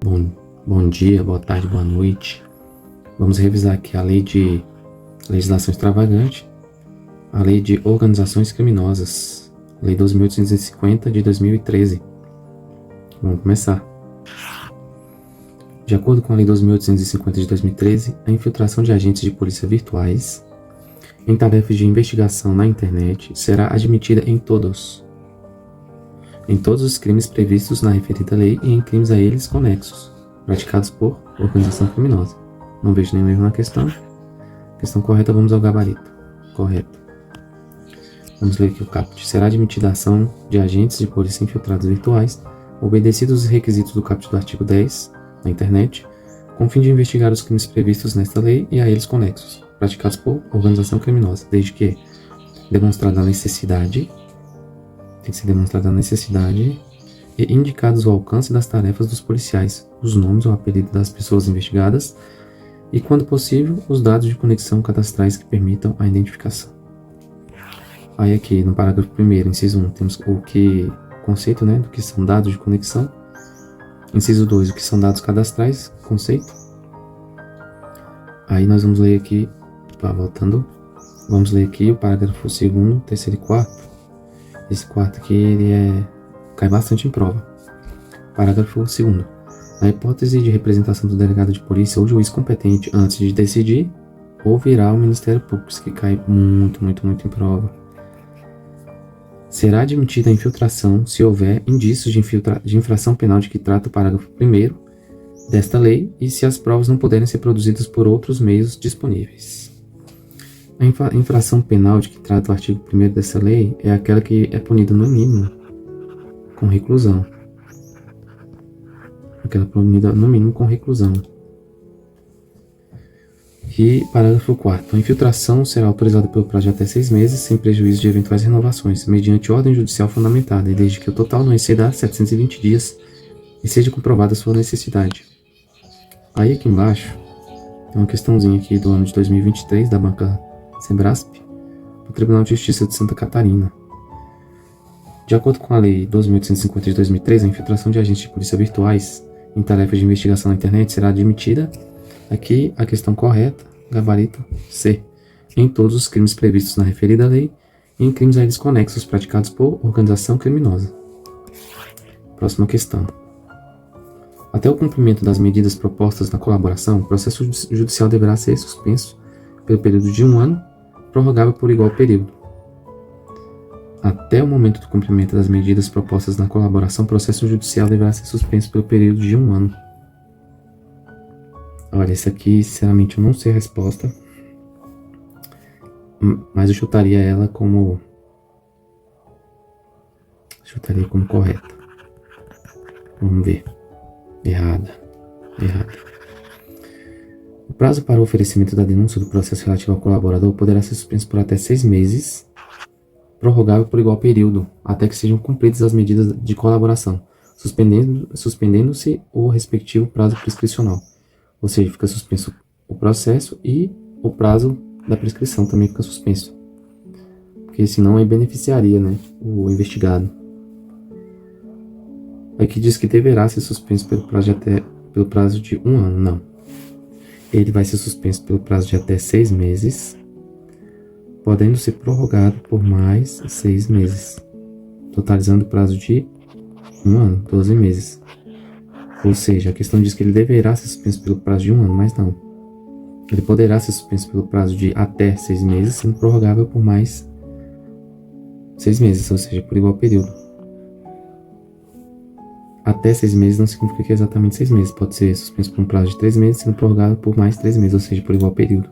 Bom dia, boa tarde, boa noite. Vamos revisar aqui a lei de legislação extravagante, a lei de organizações criminosas, lei 2.850 de 2013. Vamos começar. De acordo com a lei 2.850 de 2013, a infiltração de agentes de polícia virtuais em tarefas de investigação na internet será admitida em todos os crimes previstos na referida lei e em crimes a eles conexos, praticados por organização criminosa. Não vejo nenhum erro na questão. Questão correta, vamos ao gabarito. Correto. Vamos ler aqui o caput. Será admitida a ação de agentes de polícia infiltrados virtuais, obedecidos os requisitos do caput do artigo 10, na internet, com o fim de investigar os crimes previstos nesta lei e a eles conexos, praticados por organização criminosa, desde que demonstrada a necessidade, e indicados o alcance das tarefas dos policiais, os nomes ou apelido das pessoas investigadas e, quando possível, os dados de conexão cadastrais que permitam a identificação. Aí aqui no parágrafo 1º, inciso 1, temos o conceito, do que são dados de conexão. Inciso 2, o que são dados cadastrais, conceito. Aí nós vamos ler aqui, vamos ler aqui o parágrafo 2º, 3º e 4º. Esse quarto aqui, cai bastante em prova. Parágrafo 2º. Na hipótese de representação do delegado de polícia ou juiz competente antes de decidir, ouvirá o Ministério Público, isso que cai muito em prova. Será admitida a infiltração se houver indícios de infração penal de que trata o parágrafo 1º desta lei e se as provas não puderem ser produzidas por outros meios disponíveis. A infração penal de que trata o artigo 1º dessa lei é aquela que é punida no mínimo com reclusão. E parágrafo 4º. A infiltração será autorizada pelo prazo de até 6 meses, sem prejuízo de eventuais renovações, mediante ordem judicial fundamentada, e desde que o total não exceda 720 dias e seja comprovada a sua necessidade. Aí aqui embaixo, tem uma questãozinha aqui do ano de 2023, da banca Sembrasp, do Tribunal de Justiça de Santa Catarina. De acordo com a Lei 2.850 de 2003, a infiltração de agentes de polícia virtuais em tarefas de investigação na internet será admitida, aqui a questão correta, gabarito C, em todos os crimes previstos na referida lei e em crimes a eles conexos praticados por organização criminosa. Próxima questão. Até o cumprimento das medidas propostas na colaboração, o processo judicial deverá ser suspenso pelo período de 1 ano, prorrogável por igual período. Até o momento do cumprimento das medidas propostas na colaboração, o processo judicial deverá ser suspenso pelo período de 1 ano. Olha, esse aqui, sinceramente, eu não sei a resposta, mas eu chutaria ela como correta. Vamos ver. Errada. O prazo para o oferecimento da denúncia do processo relativo ao colaborador poderá ser suspenso por até 6 meses, prorrogável por igual período, até que sejam cumpridas as medidas de colaboração, suspendendo-se o respectivo prazo prescricional. Ou seja, fica suspenso o processo e o prazo da prescrição também fica suspenso. Porque senão aí beneficiaria, o investigado. Aqui diz que deverá ser suspenso pelo prazo de 1 ano. Não. Ele vai ser suspenso pelo prazo de até 6 meses, podendo ser prorrogado por mais 6 meses, totalizando o prazo de 1 ano, 12 meses. Ou seja, a questão diz que ele deverá ser suspenso pelo prazo de 1 ano, mas não. Ele poderá ser suspenso pelo prazo de até 6 meses, sendo prorrogável por mais 6 meses, ou seja, por igual período. Até 6 meses não significa que é exatamente 6 meses. Pode ser suspenso por um prazo de 3 meses, sendo prorrogado por mais 3 meses, ou seja, por igual período.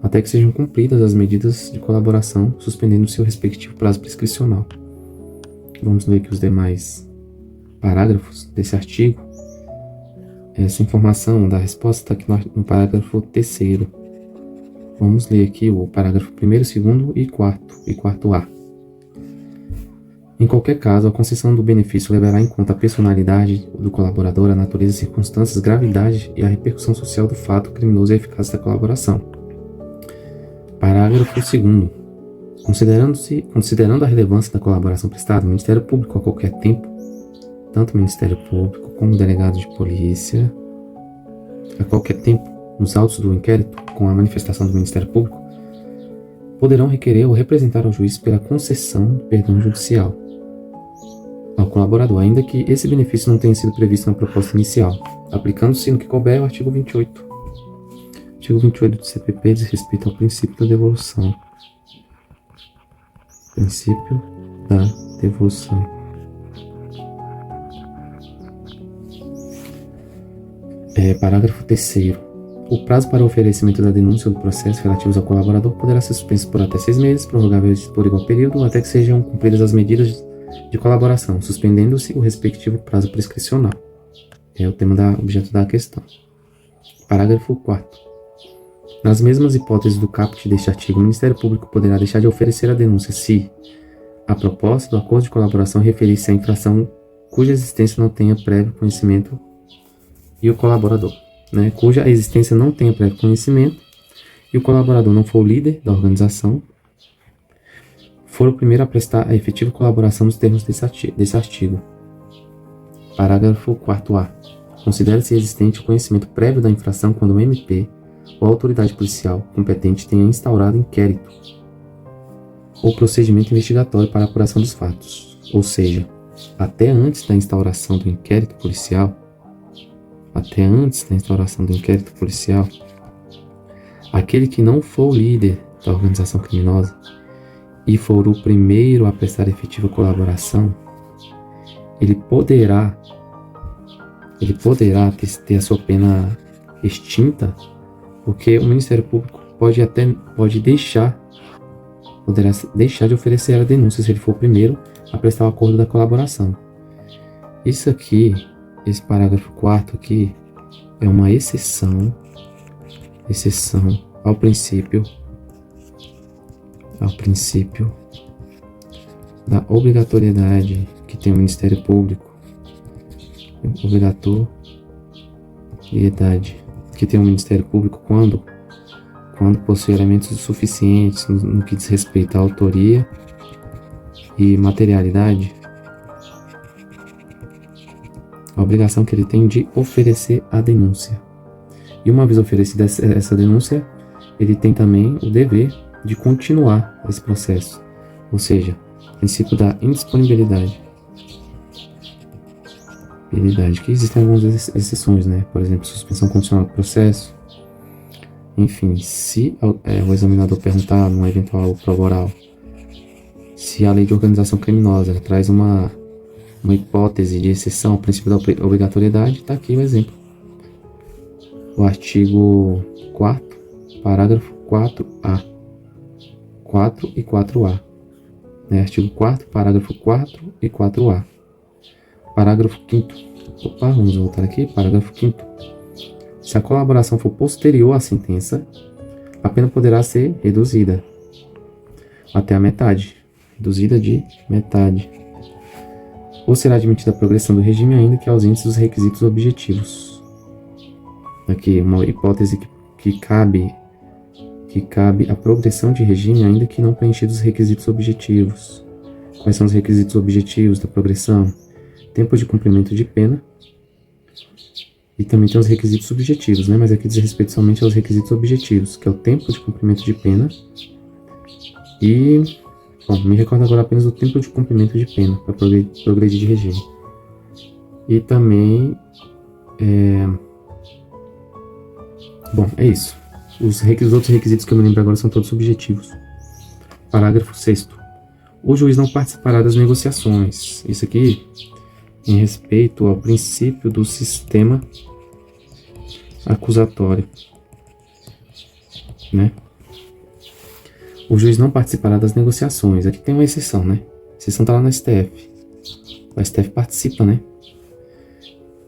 Até que sejam cumpridas as medidas de colaboração, suspendendo seu respectivo prazo prescricional. Vamos ler aqui os demais parágrafos desse artigo. Essa informação da resposta está aqui no parágrafo 3º. Vamos ler aqui o parágrafo 1º, 2º e 4º A. Em qualquer caso, a concessão do benefício levará em conta a personalidade do colaborador, a natureza, circunstâncias, gravidade e a repercussão social do fato criminoso e a eficácia da colaboração. Parágrafo 2º. Considerando a relevância da colaboração prestada, o Ministério Público, a qualquer tempo, tanto o Ministério Público como o delegado de polícia, a qualquer tempo, nos autos do inquérito, com a manifestação do Ministério Público, poderão requerer ou representar ao juiz pela concessão do perdão judicial ao colaborador, ainda que esse benefício não tenha sido previsto na proposta inicial, aplicando-se no que couber o artigo 28. O artigo 28 do CPP diz respeito ao princípio da devolução. Princípio da devolução. Parágrafo 3º. O prazo para o oferecimento da denúncia ou do processo relativos ao colaborador poderá ser suspenso por até 6 meses, prorrogáveis por igual período, até que sejam cumpridas as medidas de colaboração, suspendendo-se o respectivo prazo prescricional. É o tema objeto da questão. Parágrafo 4º. Nas mesmas hipóteses do caput deste artigo, o Ministério Público poderá deixar de oferecer a denúncia se a proposta do acordo de colaboração referir-se à infração cuja existência não tenha prévio conhecimento e o colaborador, cuja existência não tenha prévio conhecimento e o colaborador não for o líder da organização, for o primeiro a prestar a efetiva colaboração nos termos desse artigo. Parágrafo 4º. Considera-se existente o conhecimento prévio da infração quando o MP ou a autoridade policial competente tenha instaurado inquérito ou procedimento investigatório para a apuração dos fatos, ou seja, até antes da instauração do inquérito policial, aquele que não for o líder da organização criminosa e for o primeiro a prestar efetiva colaboração, ele poderá ter a sua pena extinta, porque o Ministério Público poderá deixar de oferecer a denúncia se ele for o primeiro a prestar o acordo da colaboração. Isso aqui, esse parágrafo 4º aqui, é uma exceção ao princípio da obrigatoriedade que tem o Ministério Público, quando possui elementos suficientes no que diz respeito à autoria e materialidade, a obrigação que ele tem de oferecer a denúncia. E uma vez oferecida essa denúncia, ele tem também o dever de continuar esse processo, ou seja, o princípio da indisponibilidade. Que existem algumas exceções, por exemplo, suspensão condicional do processo. Enfim, se o examinador perguntar numa eventual prova oral se a lei de organização criminosa ela traz uma hipótese de exceção ao princípio da obrigatoriedade, está aqui o exemplo. O artigo 4º, parágrafo 4A. 4 e 4A. Artigo 4º, parágrafo 4 e 4A. Parágrafo 5º. Vamos voltar aqui. Parágrafo 5º. Se a colaboração for posterior à sentença, a pena poderá ser reduzida até a metade. Reduzida de metade. Ou será admitida a progressão do regime ainda que ausentes os requisitos objetivos. Aqui, uma hipótese que cabe a progressão de regime ainda que não preenchidos os requisitos objetivos. Quais são os requisitos objetivos da progressão? Tempo de cumprimento de pena. E também tem os requisitos subjetivos, mas aqui diz respeito somente aos requisitos objetivos, que é o tempo de cumprimento de pena. E, me recordo agora apenas do tempo de cumprimento de pena, para progredir de regime. E também, é isso. Os outros requisitos que eu me lembro agora são todos subjetivos. Parágrafo 6º. O juiz não participará das negociações. Isso aqui em respeito ao princípio do sistema acusatório, O juiz não participará das negociações. Aqui tem uma exceção, A exceção está lá no STF. O STF participa,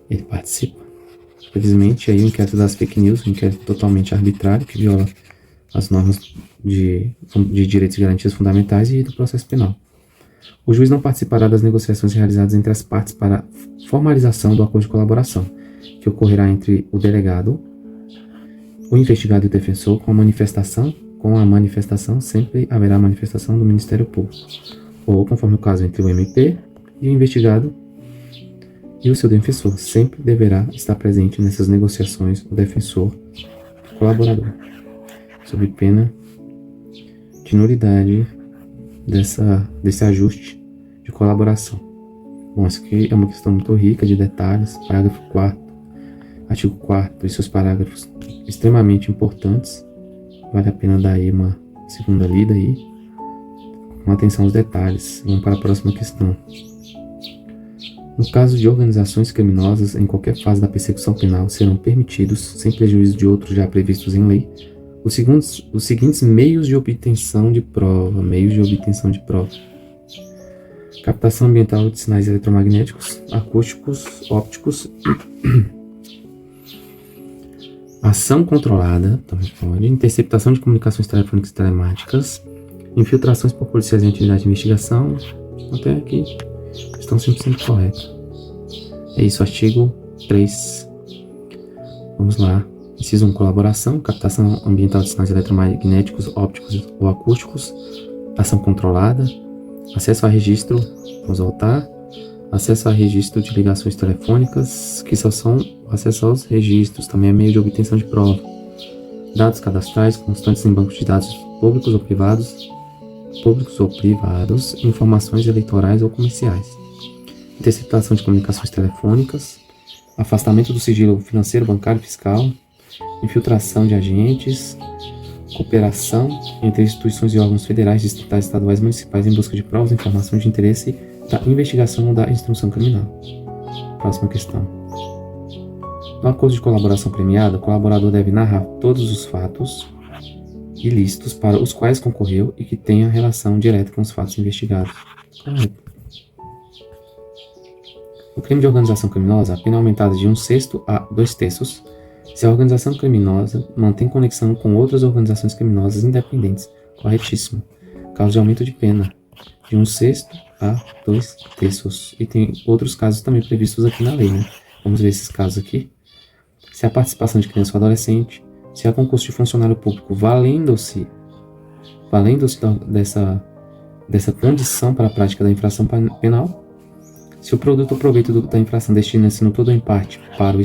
Ele participa. Infelizmente, aí o inquérito das fake news, um inquérito totalmente arbitrário, que viola as normas de direitos e garantias fundamentais e do processo penal. O juiz não participará das negociações realizadas entre as partes para formalização do acordo de colaboração, que ocorrerá entre o delegado, o investigado e o defensor, com a manifestação sempre haverá manifestação do Ministério Público, ou, conforme o caso, entre o MP e o investigado E o seu defensor sempre deverá estar presente nessas negociações, o defensor colaborador, sob pena de nulidade desse ajuste de colaboração. Bom, isso aqui é uma questão muito rica de detalhes. Parágrafo 4º, artigo 4º e seus parágrafos extremamente importantes. Vale a pena dar aí uma segunda lida aí, com atenção aos detalhes. Vamos para a próxima questão. No caso de organizações criminosas, em qualquer fase da persecução penal, serão permitidos, sem prejuízo de outros já previstos em lei, os seguintes meios de obtenção de prova. Captação ambiental de sinais eletromagnéticos, acústicos, ópticos, ação controlada, também pode, interceptação de comunicações telefônicas e telemáticas, infiltrações por policiais em atividade de investigação. Até aqui estão 100% corretos. É isso, artigo 3. Vamos lá. Inciso 1, colaboração, captação ambiental de sinais eletromagnéticos, ópticos ou acústicos, ação controlada, acesso a registro, vamos voltar, acesso a registro de ligações telefônicas, que só são acesso aos registros, também é meio de obtenção de prova, dados cadastrais constantes em bancos de dados públicos ou privados, informações eleitorais ou comerciais, interceptação de comunicações telefônicas, afastamento do sigilo financeiro, bancário e fiscal, infiltração de agentes, cooperação entre instituições e órgãos federais, distritais, estaduais e municipais em busca de provas e informações de interesse da investigação ou da instrução criminal. Próxima questão. No acordo de colaboração premiada, o colaborador deve narrar todos os fatos ilícitos para os quais concorreu e que tenha relação direta com os fatos investigados. O crime de organização criminosa, a pena é aumentada de 1/6 a 2/3 se a organização criminosa mantém conexão com outras organizações criminosas independentes. Corretíssimo. Causa de aumento de pena de 1/6 a 2/3. E tem outros casos também previstos aqui na lei, né? Vamos ver esses casos aqui. Se a participação de criança ou adolescente, se há concurso de funcionário público valendo-se dessa condição para a prática da infração penal, se o produto ou proveito da infração destina-se no todo ou em parte para o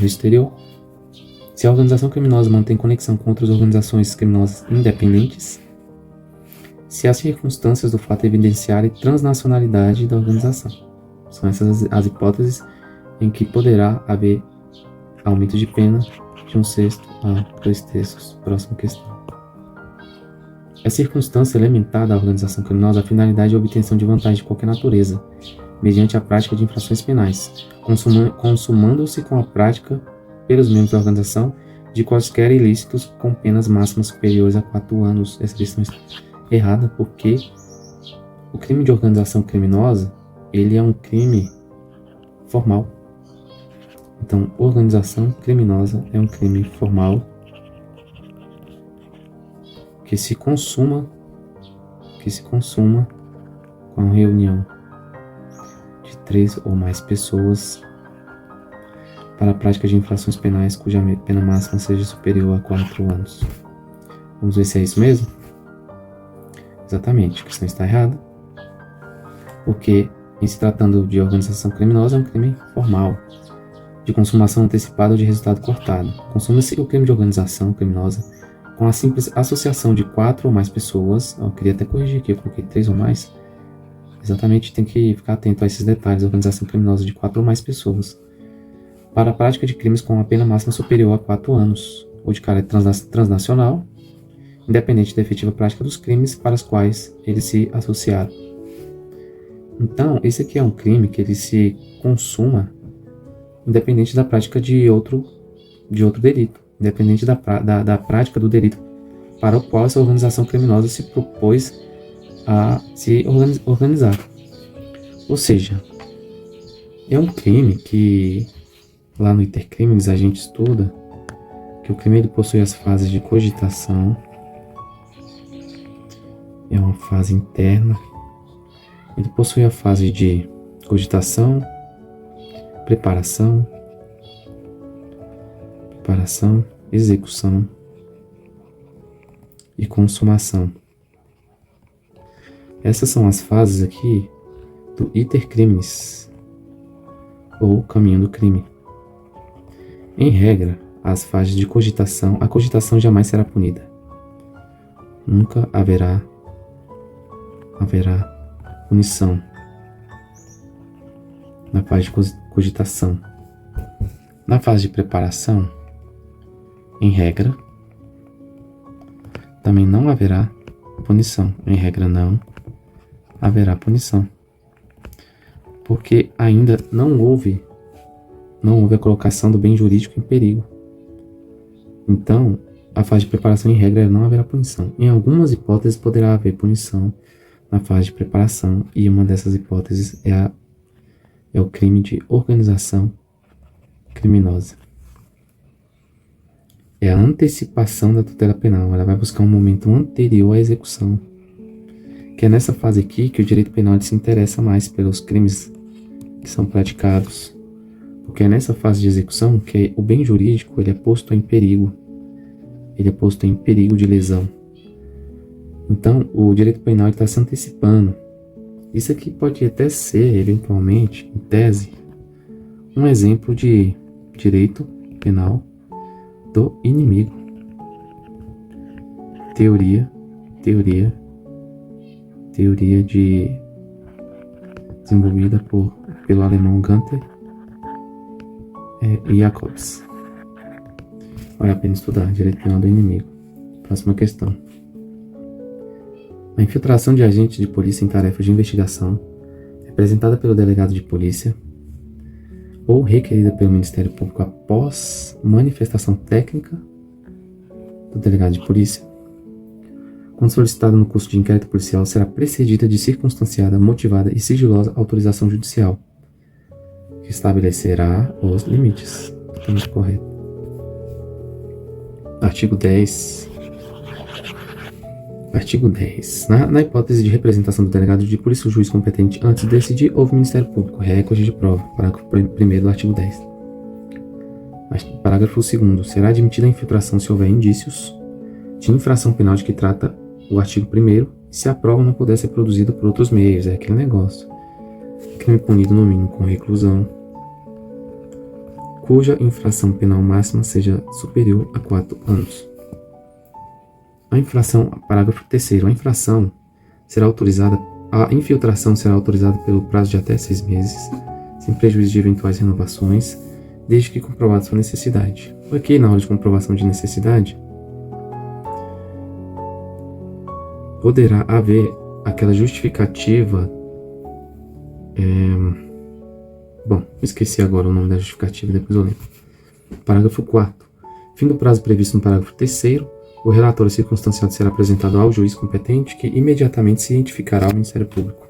exterior, se a organização criminosa mantém conexão com outras organizações criminosas independentes, se as circunstâncias do fato evidenciarem transnacionalidade da organização. São essas as hipóteses em que poderá haver aumento de pena de 1/6 a 2/3. Próxima questão. É circunstância elementar da organização criminosa a finalidade de obtenção de vantagem de qualquer natureza, mediante a prática de infrações penais, consumando-se com a prática pelos membros da organização de quaisquer ilícitos com penas máximas superiores a 4 anos. Essa questão é errada porque o crime de organização criminosa, ele é um crime formal. Então, organização criminosa é um crime formal que se consuma com a reunião de 3 ou mais pessoas para a prática de infrações penais cuja pena máxima seja superior a 4 anos. Vamos ver se é isso mesmo? Exatamente, a questão está errada, porque em se tratando de organização criminosa é um crime formal, de consumação antecipada ou de resultado cortado. Consuma-se o crime de organização criminosa com a simples associação de 4 ou mais pessoas. Eu queria até corrigir aqui, eu coloquei 3 ou mais. Exatamente, tem que ficar atento a esses detalhes. Organização criminosa de 4 ou mais pessoas para a prática de crimes com a pena máxima superior a 4 anos, ou de caráter transnacional, independente da efetiva prática dos crimes para os quais eles se associaram. Então, esse aqui é um crime que ele se consuma independente da prática de outro delito, independente da prática do delito para o qual essa organização criminosa se propôs a se organizar. Ou seja, é um crime que, lá no Intercrimes, a gente estuda que o crime ele possui as fases de cogitação, é uma fase interna, ele possui a fase de cogitação, preparação, execução e consumação. Essas são as fases aqui do iter criminis, ou caminho do crime. Em regra, as fases de cogitação, a cogitação jamais será punida. Nunca haverá punição na fase de cogitação. Na fase de preparação, em regra, também não haverá punição. Em regra, não haverá punição. Porque ainda não houve a colocação do bem jurídico em perigo. Então, a fase de preparação, em regra, não haverá punição. Em algumas hipóteses, poderá haver punição na fase de preparação, e uma dessas hipóteses é o crime de organização criminosa. É a antecipação da tutela penal. Ela vai buscar um momento anterior à execução. Que é nessa fase aqui que o direito penal se interessa mais pelos crimes que são praticados. Porque é nessa fase de execução que o bem jurídico ele é posto em perigo. Ele é posto em perigo de lesão. Então, o direito penal está se antecipando. Isso aqui pode até ser, eventualmente, em tese, um exemplo de direito penal do inimigo. Teoria desenvolvida pelo alemão Gunther e Jacobs. Vale a pena estudar direito penal do inimigo. Próxima questão. A infiltração de agentes de polícia em tarefas de investigação, representada pelo delegado de polícia, ou requerida pelo Ministério Público após manifestação técnica do delegado de polícia, quando solicitada no curso de inquérito policial, será precedida de circunstanciada, motivada e sigilosa autorização judicial, que estabelecerá os limites. Totalmente correto. Artigo 10. Na hipótese de representação do delegado de polícia, o juiz competente antes de decidir, houve o Ministério Público. Recorde de prova. Parágrafo 1º do artigo 10. Parágrafo 2º. Será admitida a infiltração se houver indícios de infração penal de que trata o artigo 1º, se a prova não puder ser produzida por outros meios. É aquele negócio. Crime punido no mínimo com reclusão, cuja infração penal máxima seja superior a 4 anos. Parágrafo 3º. A infiltração será autorizada pelo prazo de até 6 meses, sem prejuízo de eventuais renovações, desde que comprovada sua necessidade. Aqui, na hora de comprovação de necessidade, poderá haver aquela justificativa. Esqueci agora o nome da justificativa, depois eu lembro. Parágrafo 4º. Fim do prazo previsto no parágrafo 3º, o relatório circunstanciado será apresentado ao juiz competente, que imediatamente se identificará ao Ministério Público.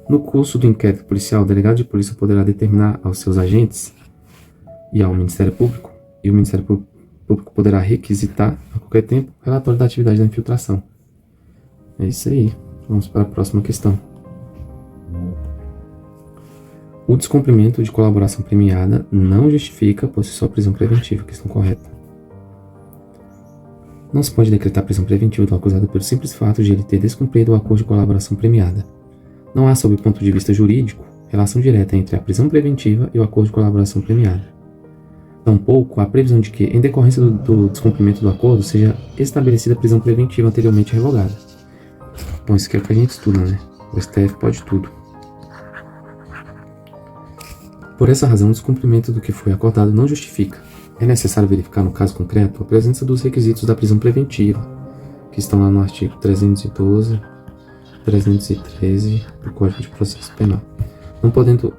No curso do inquérito policial, o delegado de polícia poderá determinar aos seus agentes e ao Ministério Público, e o Ministério Público poderá requisitar, a qualquer tempo, o relatório da atividade da infiltração. É isso aí. Vamos para a próxima questão. O descumprimento de colaboração premiada não justifica por si só prisão preventiva. Questão correta. Não se pode decretar prisão preventiva do acusado pelo simples fato de ele ter descumprido o acordo de colaboração premiada. Não há, sob o ponto de vista jurídico, relação direta entre a prisão preventiva e o acordo de colaboração premiada. Tampouco há previsão de que, em decorrência do descumprimento do acordo, seja estabelecida a prisão preventiva anteriormente revogada. Bom, isso aqui é o que a gente estuda, né? O STF pode tudo. Por essa razão, o descumprimento do que foi acordado não justifica. É necessário verificar, no caso concreto, a presença dos requisitos da prisão preventiva, que estão lá no artigo 312, 313 do Código de Processo Penal,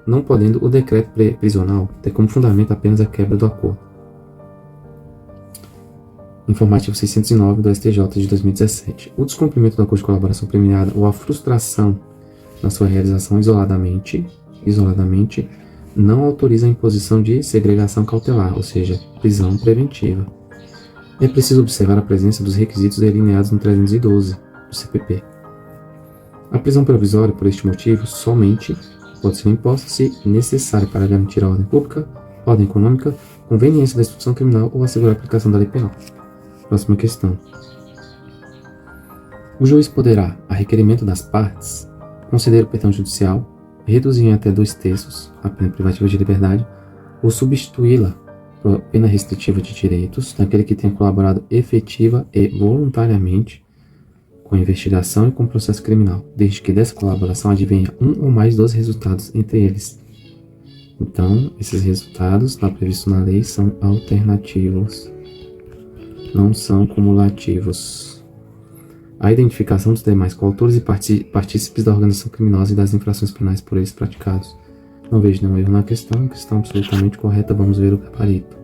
não podendo o decreto prisional ter como fundamento apenas a quebra do acordo. Informativo 609 do STJ de 2017. O descumprimento do acordo de colaboração premiada ou a frustração na sua realização isoladamente não autoriza a imposição de segregação cautelar, ou seja, prisão preventiva. É preciso observar a presença dos requisitos delineados no 312 do CPP. A prisão provisória, por este motivo, somente pode ser imposta se necessária para garantir a ordem pública, ordem econômica, conveniência da instrução criminal ou assegurar a aplicação da lei penal. Próxima questão. O juiz poderá, a requerimento das partes, conceder o perdão judicial, reduzir em até 2/3 a pena privativa de liberdade ou substituí-la por pena restritiva de direitos daquele que tenha colaborado efetiva e voluntariamente com a investigação e com o processo criminal, desde que dessa colaboração advenha um ou mais dos resultados entre eles. Então, esses resultados, lá previsto na lei, são alternativos, não são cumulativos. A identificação dos demais coautores e partícipes da organização criminosa e das infrações penais por eles praticados. Não vejo nenhum erro na questão absolutamente correta. Vamos ver o gabarito.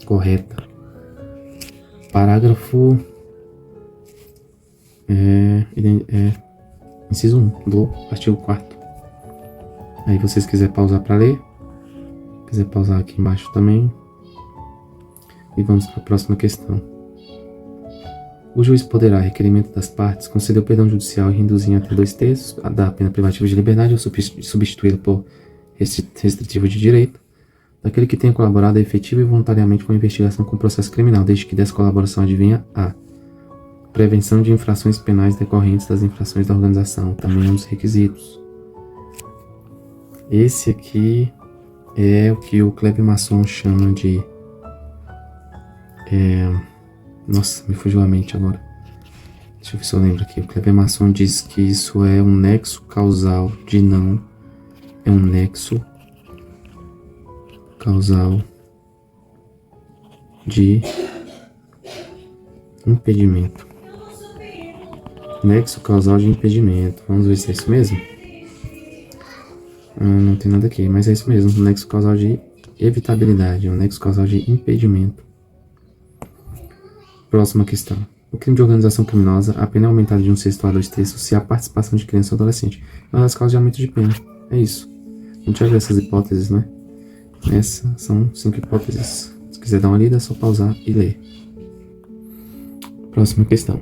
Correta. Parágrafo inciso 1 do artigo 4º. Aí vocês quiserem pausar para ler, quiser pausar aqui embaixo também. E vamos para a próxima questão. O juiz poderá, a requerimento das partes, conceder o perdão judicial e reduzir em até 2/3 da pena privativa de liberdade ou substituí-la por restritiva de direito daquele que tenha colaborado efetiva e voluntariamente com a investigação com o processo criminal, desde que dessa colaboração advenha a prevenção de infrações penais decorrentes das infrações da organização, também é um dos requisitos. Esse aqui é o que o Kleber Masson chama de... Nossa, me fugiu a mente agora. Deixa eu ver se eu lembro aqui. O Kleber Masson diz que isso é um nexo causal de não... É um nexo causal de impedimento. Nexo causal de impedimento. Vamos ver se é isso mesmo? Não tem nada aqui, mas é isso mesmo. Nexo causal de evitabilidade. Um nexo causal de impedimento. Próxima questão. No crime de organização criminosa, a pena é aumentada de 1/6 a 2/3 se há participação de criança ou adolescente. É uma das causas de aumento de pena. É isso. A gente vai ver essas hipóteses, né? Essas são 5 hipóteses. Se quiser dar uma lida, é só pausar e ler. Próxima questão.